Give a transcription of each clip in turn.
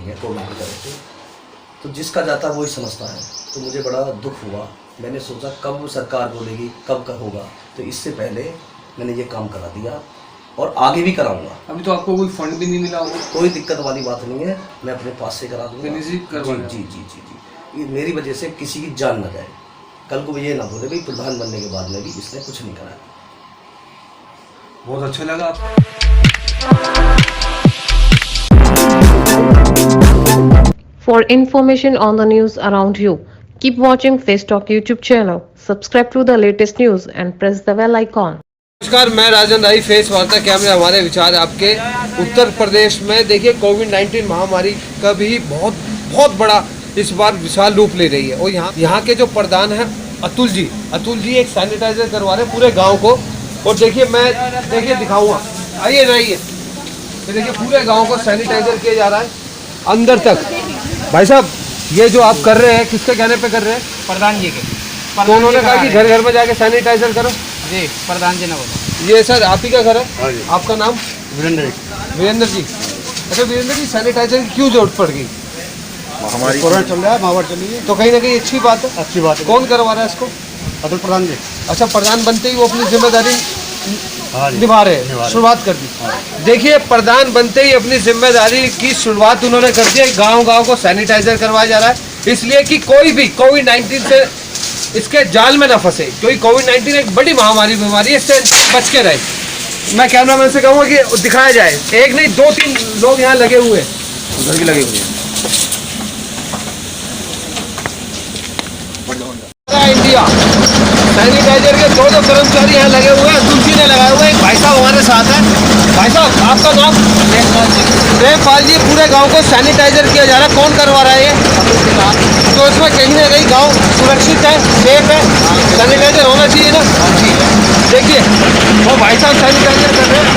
नहीं है कोविड की तरह से, तो जिसका जाता वही समझता है। तो मुझे बड़ा दुख हुआ। मैंने सोचा कब सरकार बोलेगी, कब का होगा, तो इससे पहले मैंने ये काम करा दिया और आगे भी कराऊंगा। अभी तो आपको कोई फंड भी नहीं मिला होगा? कोई दिक्कत वाली बात नहीं है, मैं अपने पास से करा दूंगा। जी जी जी जी जी, ये मेरी वजह से किसी की जान न जाए। कल को ये ना बोले भाई प्रधान बनने के बाद में भी इसने कुछ नहीं कराया। बहुत अच्छा लगा आपको। For information on the news around you, keep watching Face Talk YouTube channel, subscribe to the latest news and press the bell icon. नमस्कार, मैं राजन राई, फेस वार्ता कैमरा। हमारे विचार आपके उत्तर प्रदेश में देखिए कोविड-19 महामारी का भी बहुत बड़ा इस बार विशाल रूप ले रही है। और यहाँ के जो प्रधान हैं अतुल जी एक सैनिटाइजर करवा रहे हैं पूरे गांव को। और देखिए मैं दिखाऊंगा, आइए रहिए। तो देखिए पूरे गांव को सैनिटाइजर किया जा रहा है अंदर तक। भाई साहब, ये जो आप कर रहे हैं किसके कहने पे कर रहे हैं? प्रधान जी के। तो उन्होंने कहा कि घर घर में जाके सैनिटाइजर करो। जी, प्रधान जी ने बोला। ये सर आप ही का घर है? आपका नाम? वीरेंद्र जी। अच्छा वीरेंद्र जी, सैनिटाइजर की क्यों जरूरत पड़ गई? हमारी कोरोना चल रहा है, महामारी चल रही है, तो कहीं ना कहीं अच्छी बात है। अच्छी बात है। कौन करवा रहा है इसको? अतुल प्रधान जी। अच्छा, प्रधान बनते ही वो अपनी जिम्मेदारी निभा रहे हैं, शुरुआत कर दी। देखिए प्रधान बनते ही अपनी जिम्मेदारी की शुरुआत उन्होंने कर दी। गांव को सैनिटाइजर करवाया जा रहा है, इसलिए कि कोई भी कोविड-19 से इसके जाल में ना फंसे, क्योंकि कोविड-19 एक बड़ी महामारी बीमारी है, इससे बच के रहे। मैं कैमरामैन से कहूँगा कि दिखाया जाए, एक नहीं 2-3 लोग यहाँ लगे हुए हैं, उधर भी लगे हुए हैं। इंडिया सैनिटाइजर के 2 कर्मचारी यहाँ लगे हुए हैं, तुलसी ने लगाए हुए हैं। भाई साहब हमारे साथ हैं। भाई साहब आपका नाम? प्रेमपाल जी। पूरे गांव को सैनिटाइजर किया जा रहा है, कौन करवा रहा है ये? तो इसमें कहीं ना कहीं गांव सुरक्षित है, सेफ है, सैनिटाइजर होना चाहिए ना। देखिए वो भाई साहब सैनिटाइजर कर रहे हैं।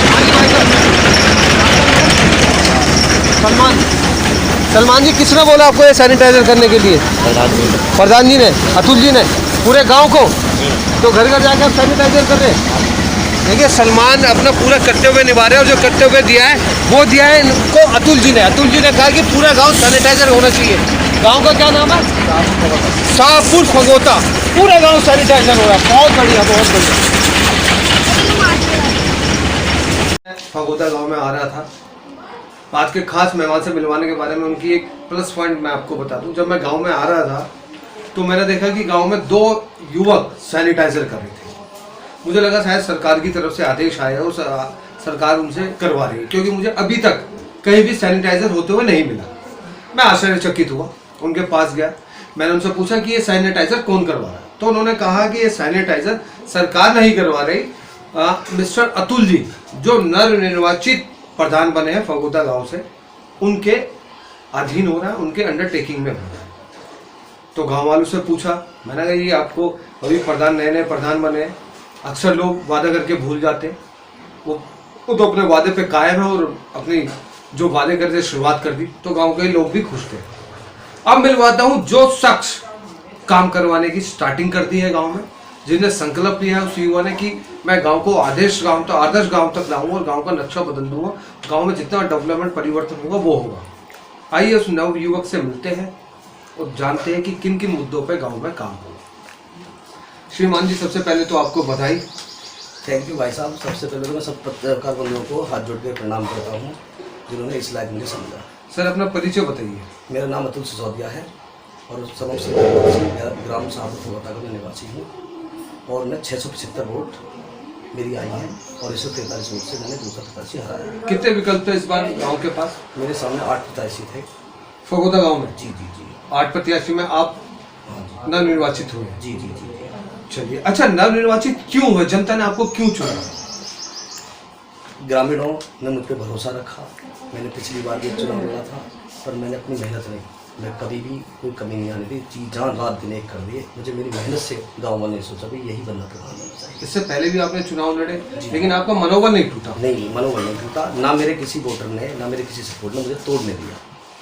सलमान जी, किसने बोला आपको ये सैनिटाइजर करने के लिए? प्रधान जी ने, अतुल जी ने, पूरे गांव को। तो घर घर जाकर सैनिटाइजर कर रहे हैं। देखिए सलमान अपना पूरा कर्तव्य निभा रहे हैं, और जो कर्तव्य दिया है वो दिया है इनको अतुल जी ने कहा कि पूरा गांव सैनिटाइजर होना चाहिए। गांव का क्या नाम है? शाहपुर फगोता। पूरा गांव सैनिटाइजर हो रहा है। बहुत बढ़िया, बहुत बढ़िया। फगोता गांव में आ रहा था, आज के खास मेहमान से मिलवाने के बारे में उनकी एक प्लस पॉइंट मैं आपको बता दूं। जब मैं गांव में आ रहा था तो मैंने देखा कि गांव में 2 युवक सैनिटाइजर कर रहे थे। मुझे लगा शायद सरकार की तरफ से आदेश आया और सरकार उनसे करवा रही है, क्योंकि मुझे अभी तक कहीं भी सैनिटाइजर होते हुए नहीं मिला। मैं आश्चर्यचकित हुआ, उनके पास गया, मैंने उनसे पूछा कि ये सैनिटाइजर कौन करवा रहा है। तो उन्होंने कहा कि ये सैनिटाइजर सरकार नहीं करवा रही, मिस्टर अतुल जी जो नवनिर्वाचित प्रधान बने हैं फगोता गांव से, उनके अधीन हो रहा है, उनके अंडरटेकिंग में हो रहा है। तो गांव वालों से पूछा, मैंने कहा ये आपको अभी प्रधान नए प्रधान बने, अक्सर लोग वादा करके भूल जाते, वो तो अपने वादे पे कायम है और अपनी जो वादे करते शुरुआत कर दी। तो गांव के लोग भी खुश थे। अब मिलवाता हूँ जो शख्स काम करवाने की स्टार्टिंग कर दी है गाँव में, जिसने संकल्प लिया है उस युवा ने कि मैं गांव को आदर्श गांव तक लाऊंगा और गांव का नक्शा बदल दूंगा, गांव में जितना डेवलपमेंट परिवर्तन होगा वो होगा। आइए उस नव युवक से मिलते हैं और जानते हैं कि किन किन मुद्दों पे गांव में काम होगा। श्रीमान जी, सबसे पहले तो आपको बधाई। थैंक यू भाई साहब। सबसे पहले तो मैं सब पत्रकार बंधुओं को हाथ जोड़ के प्रणाम करता हूँ जिन्होंने इस लायक मुझे समझा। सर अपना परिचय बताइए। मेरा नाम अतुल सिसोदिया है और समूह से ग्राम शाहपुर फगोता का मैं निवासी हूँ, और मैं 675 वोट मेरी आई है और 143 वोट से मैंने दूसरा प्रत्याशी हराया। कितने विकल्प थे इस बार गांव के पास? मेरे सामने 8 प्रत्याशी थे फगोता गांव में। जी जी जी। 8 प्रत्याशी में आप नवनिर्वाचित हुए? जी जी जी। चलिए, अच्छा नवनिर्वाचित क्यों हुए? जनता ने आपको क्यों चुना? ग्रामीणों ने मुझ पर भरोसा रखा। मैंने पिछली बार भी चुनाव लड़ा था, पर मैंने अपनी मेहनत नहीं, मैं कभी भी कोई कमी नहीं आने दी। जी जान रात दिन एक कर दिए। मुझे मेरी मेहनत से गाँव वाले ने सोचा भी यही बनना प्रधानमंत्री चाहिए। इससे पहले भी आपने चुनाव लड़े, लेकिन आपका मनोबल नहीं टूटा? नहीं, मनोबल नहीं टूटा। ना मेरे किसी वोटर ने, ना मेरे किसी सपोर्ट ने मुझे तोड़ने दिया।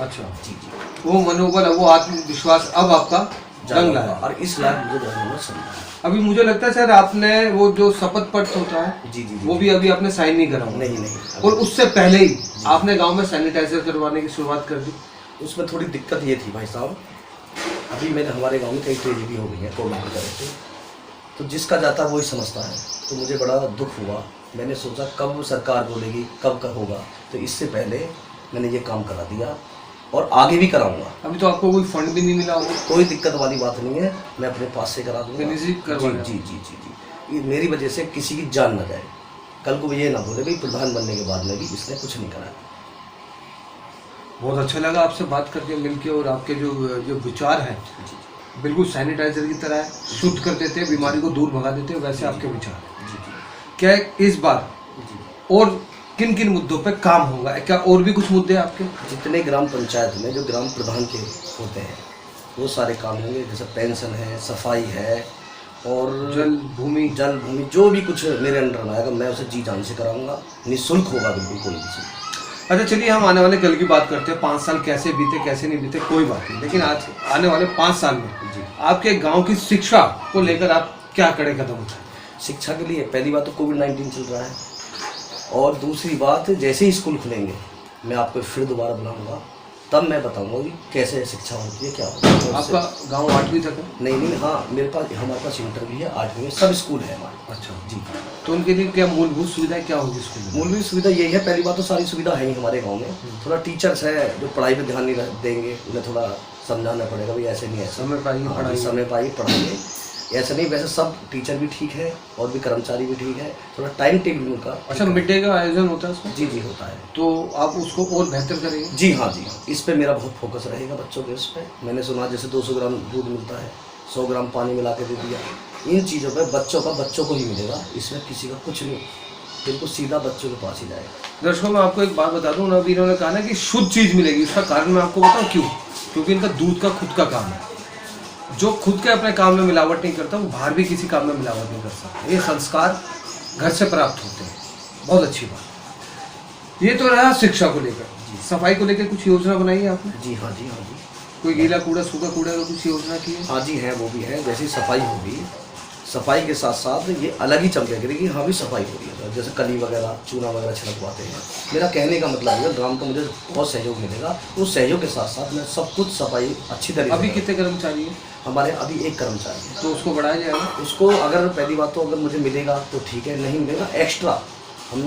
अच्छा जी जी। वो मनोबल, वो आत्मविश्वास अब आपका जंग लाया और इस लायक मुझे जानना समझा। अभी मुझे लगता है सर आपने वो जो शपथ पत्र होता है जी जी, वो भी अभी आपने साइन नहीं करा? नहीं। और उससे पहले ही आपने गांव में सैनिटाइजर करवाने की शुरुआत कर दी? उसमें थोड़ी दिक्कत ये थी भाई साहब, अभी मैंने हमारे गांव में कई ट्रेजेडी हो गई है कोविड की तरह से, तो जिसका जाता वही समझता है। तो मुझे बड़ा दुख हुआ, मैंने सोचा कब सरकार बोलेगी, कब होगा, तो इससे पहले मैंने ये काम करा दिया और आगे भी कराऊंगा। अभी तो आपको कोई फंड भी नहीं मिला होगा? कोई दिक्कत वाली बात नहीं है, मैं अपने पास से करा दूंगा। निजी करवाना? जी जी जी जी, ये मेरी वजह से किसी की जान न जाए, कल को ये ना बोले भाई प्रधान बनने के बाद में भी इसने कुछ नहीं करा। बहुत अच्छा लगा आपसे बात करके, मिलके, और आपके जो जो विचार हैं बिल्कुल सैनिटाइजर की तरह है, शुद्ध कर देते हैं, बीमारी को दूर भगा देते हैं, वैसे आपके विचार हैं। क्या इस बार और किन किन मुद्दों पे काम होगा? क्या और भी कुछ मुद्दे आपके? जितने ग्राम पंचायत में जो ग्राम प्रधान के होते हैं वो सारे काम होंगे, जैसे पेंशन है, सफाई है, और जल भूमि जो भी कुछ मेरे अंडर आएगा मैं उसे जी जान से कराऊंगा, निःशुल्क होगा बिल्कुल कोई भी। अच्छा चलिए, हम आने वाले कल की बात करते हैं। 5 साल कैसे बीते कैसे नहीं बीते कोई बात नहीं, लेकिन आज आने वाले 5 साल में आपके गांव की शिक्षा को लेकर आप क्या कड़े कदम उठाएं? शिक्षा के लिए पहली बात तो कोविड-19 चल रहा है, और दूसरी बात जैसे ही स्कूल खुलेंगे मैं आपको फिर दोबारा बुलाऊंगा, तब मैं बताऊंगा कि कैसे शिक्षा होती है, क्या होता है। आपका गांव 8वीं तक है? नहीं, हाँ हमारे पास इंटर भी है, 8वीं में सब स्कूल है हमारे। अच्छा जी, तो उनके लिए क्या मूलभूत सुविधाएं क्या होगी स्कूल में? मूलभूत सुविधा यही है, पहली बात तो सारी सुविधा है ही हमारे गांव में। थोड़ा टीचर्स है जो पढ़ाई पे ध्यान नहीं देंगे, उन्हें थोड़ा समझाना पड़ेगा भाई ऐसे नहीं, ऐसे समय पाइए पढ़ाई, समय पाइए पढ़ाइए, ऐसा नहीं। वैसे सब टीचर भी ठीक है और भी कर्मचारी भी ठीक है, थोड़ा टाइम टेबल उनका। अच्छा, मिड डे का आयोजन होता है उसमें? जी होता है। तो आप उसको और बेहतर करेंगे? जी हाँ, इस पे मेरा बहुत फोकस रहेगा बच्चों के। उस पर मैंने सुना जैसे 200 ग्राम दूध मिलता है, 100 ग्राम पानी मिला के दे दिया, इन चीज़ों पे बच्चों को ही मिलेगा, इसमें किसी का कुछ नहीं, बिल्कुल सीधा बच्चों के पास ही जाएगा। दर्शकों, मैं आपको एक बात बता दूं ना, अभी इन्होंने कहा ना कि शुद्ध चीज़ मिलेगी, उसका कारण मैं आपको बताऊं क्यों? क्योंकि इनका दूध का खुद का काम है। जो खुद के अपने काम में मिलावट नहीं करता वो बाहर भी किसी काम में मिलावट नहीं कर सकता। ये संस्कार घर से प्राप्त होते हैं, बहुत अच्छी बात। ये तो रहा शिक्षा को लेकर। सफाई को लेकर कुछ योजना बनाई है आपने? जी हाँ जी। कोई गीला कूड़ा सूखा कूड़ा का कुछ योजना की है? हाँ जी है, वो भी है। जैसे सफाई होगी, सफाई के साथ साथ ये अलग ही चमके करेगी, हाँ भी सफाई हो रही है, जैसे कली वगैरह चूना वगैरह छिड़कवाते हैं। मेरा कहने का मतलब है ग्राम को मुझे बहुत सहयोग मिलेगा, उस सहयोग के साथ साथ मैं सब कुछ सफाई अच्छी तरीके। अभी कितने कर्मचारी हैं? हमारे अभी 1 कर्मचारी है। तो उसको बढ़ाया जाएगा? उसको अगर पहली बात तो अगर मुझे मिलेगा तो ठीक है, नहीं मिलेगा एक्स्ट्रा हम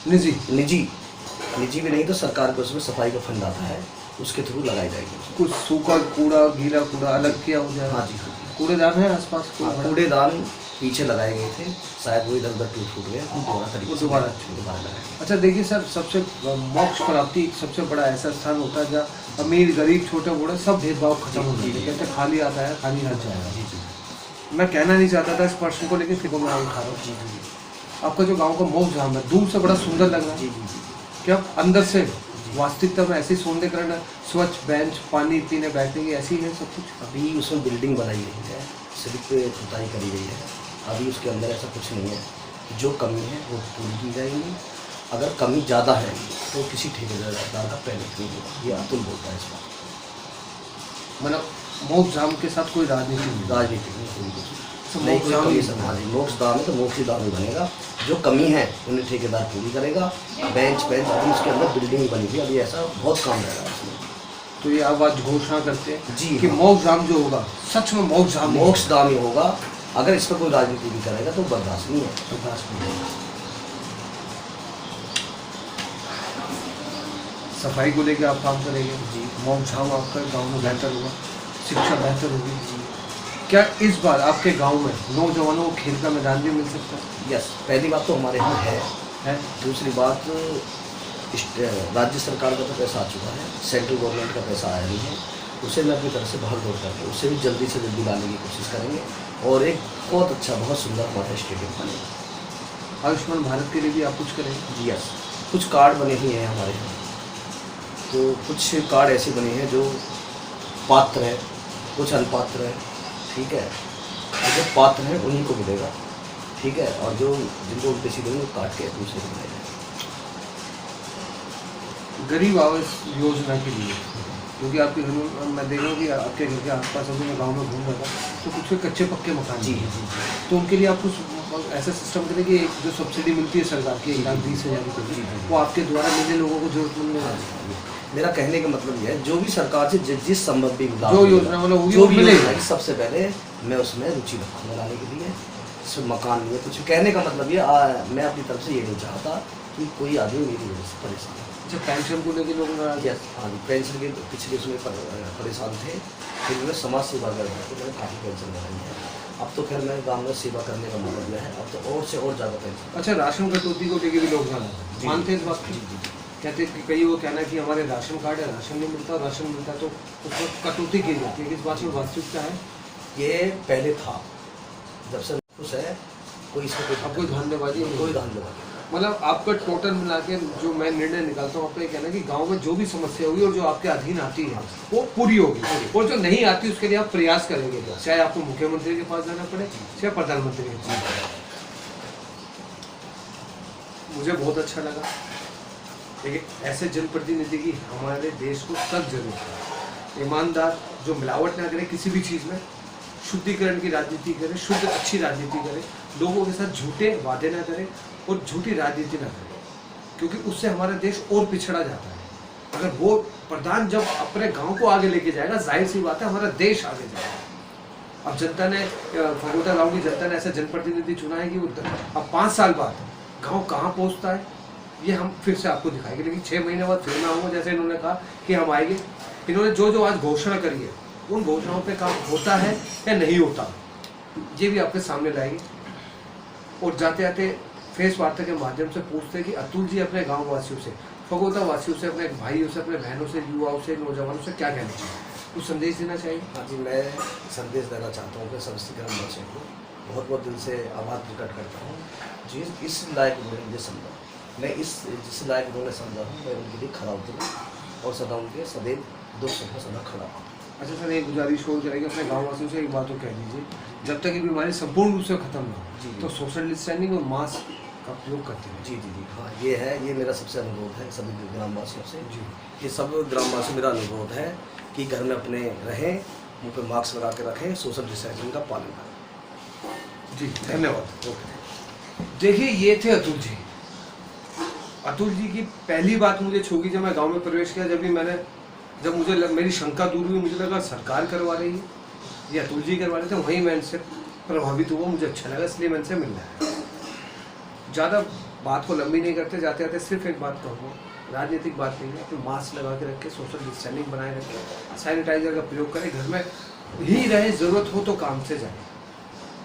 निजी भी नहीं तो सरकार को उसमें सफाई का फंड आता है, उसके थ्रू लगाई जाएगी। कुछ सूखा कूड़ा गीला कूड़ा अलग किया हो जाएगा? हाँ जी। कूड़ेदान है आसपास? कूड़ेदान पीछे लगाए गए थे, शायद वो इधर उधर टूट गए, दोबारा लगाए। अच्छा देखिए सर, सबसे मोक्ष प्राप्ति सबसे बड़ा ऐसा स्थान होता है जहाँ अमीर गरीब छोटे बूढ़े सब भेदभाव खत्म हो जाते हैं। कहते हैं खाली आता है खाली हाथ जाएगा। मैं कहना नहीं चाहता था इस प्रश्न को, लेकिन फिर मैं उठा रहा हूँ। आपका जो गाँव का मोक्ष धाम है दूर से बड़ा सुंदर लग रहा है। क्या अंदर से वास्तविकता में ऐसी सौंदर्यकरण, स्वच्छ बेंच, पानी पीने बैठने की ऐसी है सब कुछ? अभी उसमें बिल्डिंग बनाई गई है, सिर्फ खुदाई करी गई है, अभी उसके अंदर ऐसा कुछ नहीं है। जो कमी है वो पूरी की जाएगी, अगर कमी ज़्यादा है तो किसी ठेकेदार का पेमेंट नहीं होगा, ये अतुल बोलता है इस बात। मतलब मोक्ष धाम के साथ कोई राजनीति नहीं? राजनीति नहीं, कोई कुछ मोक्ष धाम है तो मोक्ष धाम ही बनेगा। जो कमी है उन्हें ठेकेदार पूरी करेगा। बेंच अभी उसके अंदर बिल्डिंग बनी हुई, अभी ऐसा बहुत काम रह रहा है उसमें। तो ये आप आज घोषणा करते हैं जी कि मोक्ष धाम जो होगा सच में मोक्ष धाम ही होगा। अगर इस पर कोई राजनीति भी करेगा तो बर्दाश्त नहीं है, बर्दाश्त नहीं। सफाई को लेकर आप काम करेंगे? जी। मोक्ष धाम आपका गाँव में बेहतर होगा, शिक्षा बेहतर होगी। जी। क्या इस बार आपके गांव में नौजवानों को खेल का मैदान भी मिल सकता है? यस, पहली बात तो हमारे यहाँ है। दूसरी बात राज्य सरकार का तो पैसा आ चुका है, सेंट्रल गवर्नमेंट का पैसा आया नहीं है, उसे मैं अपनी तरफ से भाग दौड़ करके उसे भी जल्दी से जल्दी लाने की कोशिश करेंगे और एक बहुत अच्छा बहुत सुंदर हमारा स्टेडियम बनेगा। आयुष्मान भारत के लिए भी आप कुछ करेंगे? जी यस, कुछ कार्ड बने हुए हैं हमारे यहाँ, तो कुछ कार्ड ऐसे बने हैं जो पात्र है, कुछ अनपात्र है, ठीक है। जो पात्र है उन्हीं को मिलेगा, ठीक है, और जो जिनको उल्टे सीधे वो काट के दूसरे को मिलेगा। गरीब आवास योजना के लिए क्योंकि आपके घर में मैं देख रहा हूँ कि आपके घर के आसपास अभी मैं गाँव में घूम रहा था तो कुछ कच्चे पक्के मकान जी हैं। जी जी तो उनके लिए आप कुछ ऐसा सिस्टम करें कि एक जो सब्सिडी मिलती है सरकार की 1,20,000 रुपये वो आपके द्वारा मिलने लोगों को जरूरतमंद में मेरा कहने का मतलब ये है जो भी सरकार से जिस संभव भी लाभ जो मिलेगा, योजना मतलब होगी जो वो भी मिलेगी। योजना है, सबसे पहले मैं उसमें रुचि रखूँगा लाने के लिए। सिर्फ मकान नहीं है कुछ कहने का मतलब ये मैं अपनी तरफ से ये नहीं चाहता कि कोई आदमी मेरी वजह से परेशान है। अच्छा पेंशन को लेकर लोग नाराज हैं। हाँ जी पेंशन के पिछले उसमें परेशान थे, फिर मैं समाज सेवा कर रहा तो मैंने काफ़ी पेंशन लगाई है। अब तो खैर मैं गाँव में सेवा करने का मतलब है, अब तो और से और ज़्यादा पेंशन। अच्छा राशन कटौती को लेकर भी लोग नाराज हैं। जी। मानते हैं इस बात जी को? जी जी कहते हैं कि कई वो कहना है कि हमारे राशन कार्ड है राशन नहीं मिलता, राशन मिलता तो उस वक्त कटौती की जाती है। इस बात में वास्तविकता है? ये पहले था, जब से खुश है कोई इसमें अब कोई धन्यवादी नहीं। कोई धन्यवाद मतलब आपका टोटल मिला के जो मैं निर्णय निकालता हूँ आपका ये कहना है कि गांव में जो भी समस्या होगी और जो आपके अधीन आती है वो पूरी होगी और जो नहीं आती उसके लिए आप प्रयास करेंगे, चाहे आपको मुख्यमंत्री के पास जाना पड़े चाहे प्रधानमंत्री के पास। मुझे बहुत अच्छा लगा, लेकिन ऐसे जनप्रतिनिधि की हमारे देश को सख्त जरूरत है। ईमानदार, जो मिलावट ना करे किसी भी चीज़ में, शुद्धिकरण की राजनीति करे, शुद्ध अच्छी राजनीति करे, लोगों के साथ झूठे वादे ना करे और झूठी राजनीति ना करे, क्योंकि उससे हमारा देश और पिछड़ा जाता है। अगर वो प्रधान जब अपने गांव को आगे लेके जाएगा, जाहिर सी बात है हमारा देश आगे जाएगा। अब जनता ने फगोता गांव की जनता ने ऐसा जनप्रतिनिधि चुना है कि वो अब 5 साल बाद गांव कहाँ पहुँचता है ये हम फिर से आपको दिखाएंगे, लेकिन 6 महीने बाद फिर मैं आऊँगा। जैसे इन्होंने कहा कि हम आएंगे, इन्होंने जो जो आज घोषणा करी है उन घोषणाओं पे काम होता है या नहीं होता ये भी आपके सामने लाएंगे। और जाते जाते फेस वार्ता के माध्यम से पूछते हैं कि अतुल जी अपने गाँव वासियों से, फगोता वासियों से, अपने भाइयों से, अपने बहनों से, युवाओं से, नौजवानों से क्या कहना चाहिए, कुछ संदेश देना चाहिए? हाँ जी, मैं संदेश देना चाहता हूँ कि समस्त ग्रामवासियों को बहुत बहुत दिल से आभार प्रकट करता हूँ जी इस लायक उन्होंने मुझे समझा, मैं जिस लायक उन्होंने समझा हूँ मैं उनके लिए खड़ा उतरूँ और सदा उनके सदैव दुख सुख सदा खड़ा हूँ। अच्छा सर, एक गुजारिश हो जाएगी अपने गाँव वासियों से, एक बात तो कह दीजिए, जब तक ये बीमारी संपूर्ण रूप से खत्म ना जी, हो जी। तो सोशल डिस्टेंसिंग और मास्क का प्रयोग करते हैं। जी जी जी हाँ, ये है, ये मेरा सबसे अनुरोध है सभी ग्रामवासियों से जी। कि सब ग्रामवासी मेरा अनुरोध है कि घर में अपने रहें, मुँह पे मास्क लगा के रखें, सोशल डिस्टेंसिंग का पालन करें। जी धन्यवाद। देखिए ये थे अतुल जी। अतुल जी की पहली बात मुझे छूगी जब मैं गांव में प्रवेश किया, जब मुझे मेरी शंका दूर हुई, मुझे लगा सरकार करवा रही है, ये अतुल जी करवा रहे थे, वहीं मैं इनसे प्रभावित हुआ, मुझे अच्छा लगा, इसलिए मैं इनसे मिलना है। ज़्यादा बात को लंबी नहीं करते, जाते जाते सिर्फ एक बात कहूँगा, राजनीतिक बात नहीं है, अपने मास्क लगा के रखें, सोशल डिस्टेंसिंग बनाए रखें, सैनिटाइजर का प्रयोग करें, घर में ही रहे, ज़रूरत हो तो काम से जाए,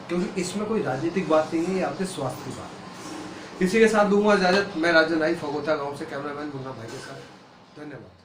क्योंकि इसमें कोई राजनीतिक बात नहीं है, ये आपके स्वास्थ्य की बात है। इसी के साथ लूँगा इजाज़त। मैं राजन आई, फगोता गाँव से, कैमरामैन मुन्ना भाई के साथ। धन्यवाद।